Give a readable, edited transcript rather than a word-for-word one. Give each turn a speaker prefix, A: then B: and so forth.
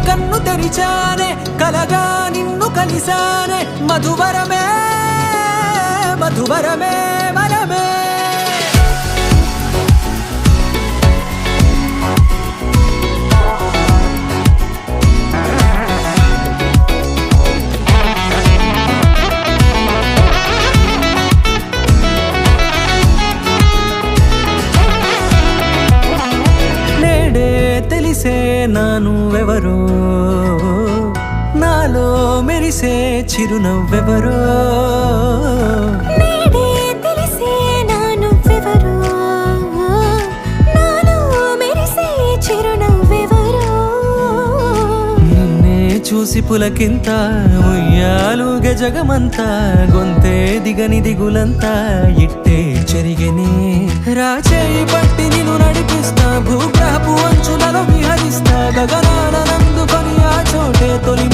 A: కన్ను తెరిచానే కలగా నిన్ను కలిసానే మధువరమే మధువరమే మనమే తెలిసే నానువెవరో నాలో మెరిసే చిరునవ్వెవరో
B: నేడే తెలిసే నానువెవరో నాలో మెరిసే చిరునవ్వెవరో
A: నిన్నే చూసి పులకింత ఉయ్యాలుగే జగమంతా గొంతే దిగని దిగులంతా ఇట్టే చెరిగెనే రాచేయి పట్టి నిన్ను నడిపిస్తా భూగ్రహపు అంచులలో విహరిస్తా గగనానందుకొని ఆ చోటే తొలి